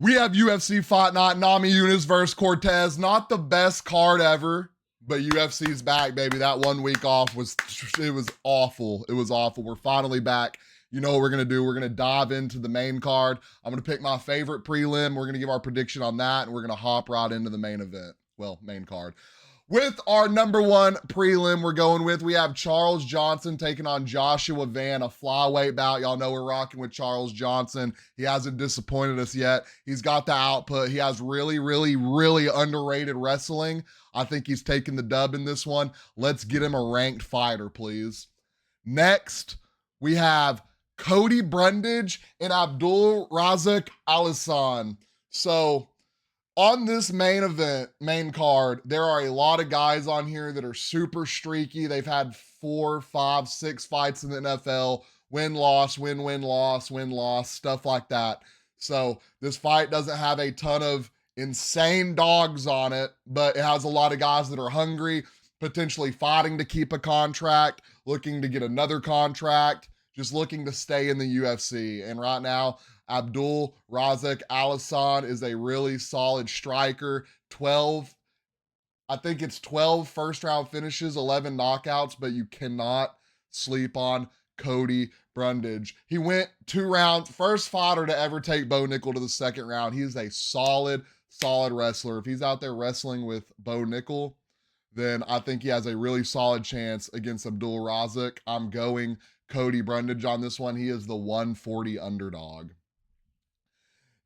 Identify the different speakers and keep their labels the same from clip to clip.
Speaker 1: We have UFC Fight Night, Namajunas versus Cortez. Not the best card ever, but UFC's back, baby. That 1 week off was awful. It was awful. We're finally back. You know what we're gonna do? We're gonna dive into the main card. I'm gonna pick my favorite prelim. We're gonna give our prediction on that, and we're gonna hop right into the main event. Well, main card. With our number one prelim, we have Charles Johnson taking on Joshua Van, a flyweight bout. Y'all know we're rocking with Charles Johnson. He hasn't disappointed us yet. He's got the output. He has really underrated wrestling. I think he's taking the dub in this one. Let's get him a ranked fighter, please. Next, we have Cody Brundage and Abdul Razak Alhassan. So, on this main card, there are a lot of guys on here that are super streaky. They've had 4, 5, 6 fights in the NFL, win-loss, win-loss, stuff like that. So this fight doesn't have a ton of insane dogs on it, but it has a lot of guys that are hungry, potentially fighting to keep a contract, looking to get another contract, just looking to stay in the UFC. And right now, Abdul Razak Alhassan is a really solid striker. 12 first round finishes, 11 knockouts, but you cannot sleep on Cody Brundage. He went 2 rounds, first fighter to ever take Bo Nickel to the second round. He is a solid wrestler. If he's out there wrestling with Bo Nickel, then I think he has a really solid chance against Abdul Razak. I'm going Cody Brundage on this one. He is the 140 underdog.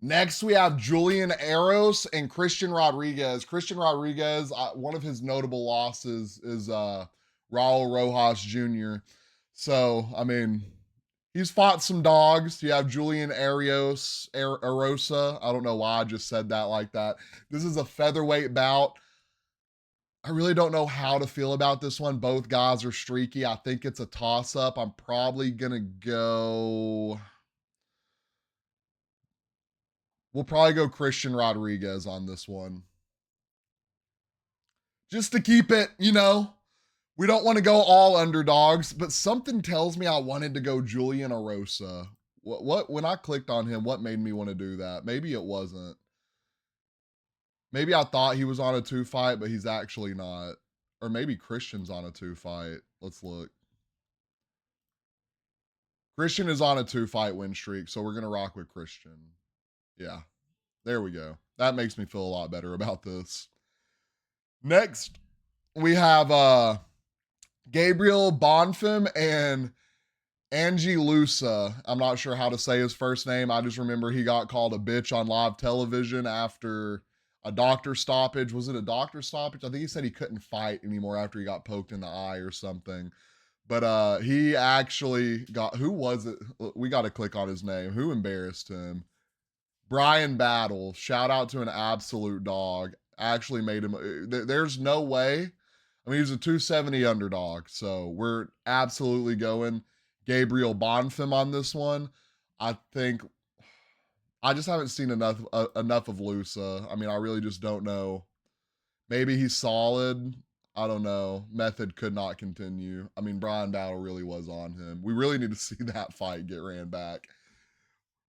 Speaker 1: Next, we have Julian Eros and Christian Rodriguez. Christian Rodriguez, one of his notable losses is Raul Rojas Jr. So, I mean, he's fought some dogs. You have Julian Erosa. I don't know why I just said that like that. This is a featherweight bout. I really don't know how to feel about this one. Both guys are streaky. I think it's a toss-up. I'm probably going to go... We'll probably go Christian Rodriguez on this one. Just to keep it, we don't want to go all underdogs, but something tells me I wanted to go Julian Erosa. What when I clicked on him, what made me want to do that? Maybe it wasn't. Maybe I thought he was on a 2 fight, but he's actually not. Or maybe Christian's on a 2 fight. Let's look. Christian is on a 2 fight win streak, so we're going to rock with Christian. Yeah, there we go. That makes me feel a lot better about this. Next, we have Gabriel Bonfim and Angie Lusa. I'm not sure how to say his first name. I just remember he got called a bitch on live television after a doctor stoppage. Was it a doctor stoppage? I think he said he couldn't fight anymore after he got poked in the eye or something. But he actually got, who was it? We got to click on his name. Who embarrassed him? Brian Battle, shout out to an absolute dog. Actually made him, there's no way. I mean, he's a 270 underdog. So we're absolutely going Gabriel Bonfim on this one. I think, I just haven't seen enough of Lusa. I mean, I really just don't know. Maybe he's solid. I don't know. Method could not continue. I mean, Brian Battle really was on him. We really need to see that fight get ran back.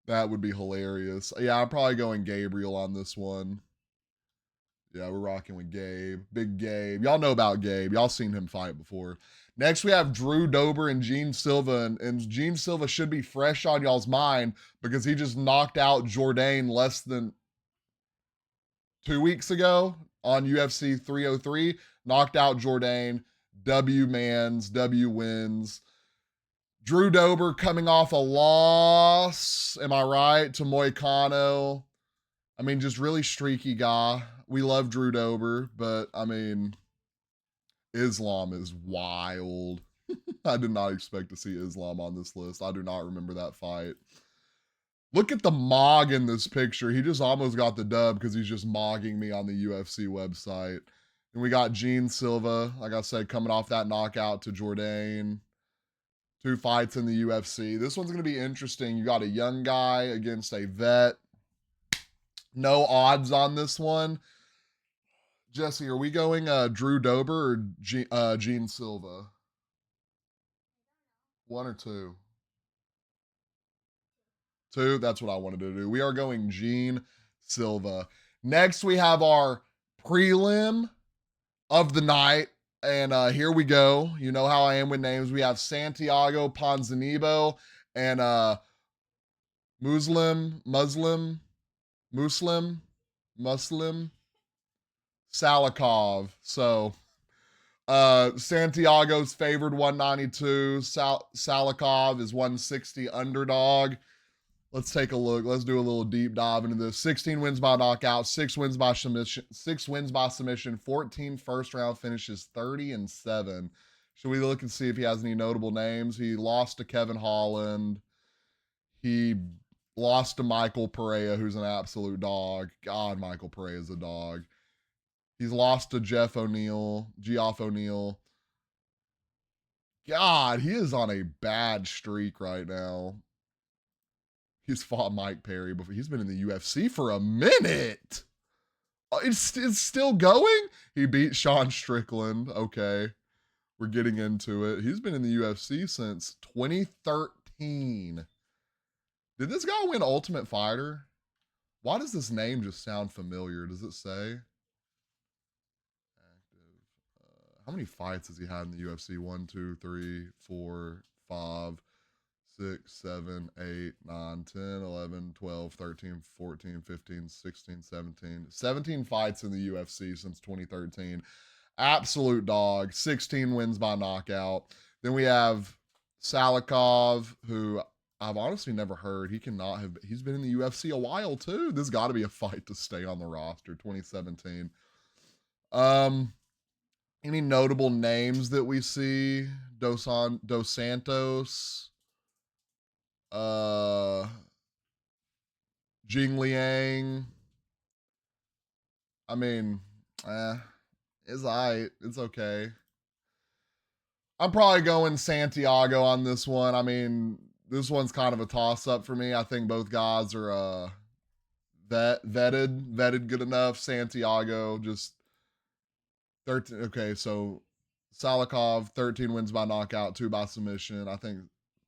Speaker 1: That would be hilarious. Yeah, I'm probably going Gabriel on this one. Yeah, we're rocking with Gabe. Big Gabe. Y'all know about Gabe. Y'all seen him fight before. Next, we have Drew Dober and Gene Silva. And Gene Silva should be fresh on y'all's mind because he just knocked out Jourdain less than 2 weeks ago on UFC 303. Knocked out Jourdain. W wins. Drew Dober coming off a loss, am I right, to Moicano. I mean, just really streaky guy. We love Drew Dober, but I mean, Islam is wild. I did not expect to see Islam on this list. I do not remember that fight. Look at the Mog in this picture. He just almost got the dub because he's just mogging me on the UFC website. And we got Gene Silva, like I said, coming off that knockout to Jourdain. 2 fights in the UFC. This one's going to be interesting. You got a young guy against a vet. No odds on this one. Jesse, are we going Drew Dober or Gene Silva? 1 or 2? 2, that's what I wanted to do. We are going Gene Silva. Next, we have our prelim of the night. And here we go. You know how I am with names. We have Santiago Ponzinibbio and Muslim Salikov. So Santiago's favored 192. Salikov is 160 underdog. Let's take a look. Let's do a little deep dive into this. 16 wins by knockout, 6 wins by submission, 14 first round finishes, 30-7. Should we look and see if he has any notable names? He lost to Kevin Holland. He lost to Michael Pereira, who's an absolute dog. God, Michael Pereira is a dog. He's lost to Geoff O'Neill. God, he is on a bad streak right now. He's fought Mike Perry before. He's been in the UFC for a minute. It's still going? He beat Sean Strickland. Okay. We're getting into it. He's been in the UFC since 2013. Did this guy win Ultimate Fighter? Why does this name just sound familiar? Does it say? How many fights has he had in the UFC? 1, 2, 3, 4, 5, 6, 7, 8, 9, 10, 11, 12, 13, 14, 15, 16, 17. 17 fights in the UFC since 2013. Absolute dog. 16 wins by knockout. Then we have Salikov, who I've honestly never heard. He's been in the UFC a while too. This got to be a fight to stay on the roster. 2017. Any notable names that we see? Dos Santos. Jing Liang. I mean, it's alright. It's okay. I'm probably going Santiago on this one. I mean, this one's kind of a toss-up for me. I think both guys are vetted good enough. Santiago just 13. Okay, so Salikov, 13 wins by knockout, 2 by submission. I think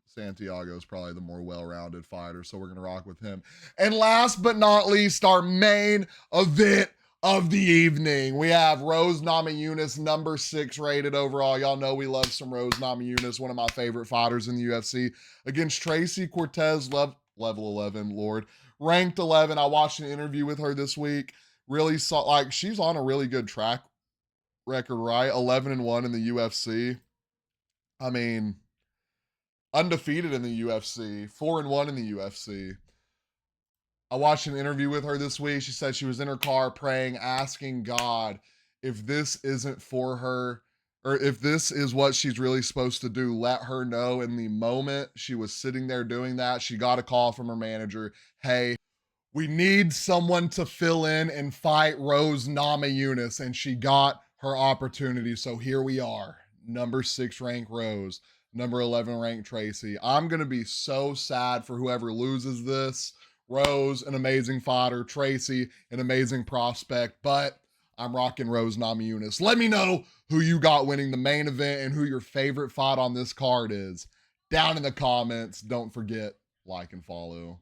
Speaker 1: Santiago is probably the more well-rounded fighter, so we're going to rock with him. And last but not least, our main event of the evening. We have Rose Namajunas, number 6 rated overall. Y'all know we love some Rose Namajunas, one of my favorite fighters in the UFC, against Tracy Cortez, level 11, Lord. Ranked 11. I watched an interview with her this week. Really saw, like, she's on a really good track record, right? 11-1 in the UFC. I mean, undefeated in the UFC, 4-1 in the UFC. I watched an interview with her this week. She said she was in her car praying, asking God if this isn't for her, or if this is what she's really supposed to do, let her know. In the moment she was sitting there doing that, she got a call from her manager. Hey, we need someone to fill in and fight Rose Namajunas. And she got her opportunity. So here we are, number 6 ranked Rose, number 11 ranked Tracy. I'm going to be so sad for whoever loses this. Rose, an amazing fighter. Tracy, an amazing prospect. But I'm rocking Rose Namajunas. Let me know who you got winning the main event and who your favorite fight on this card is. Down in the comments. Don't forget, like and follow.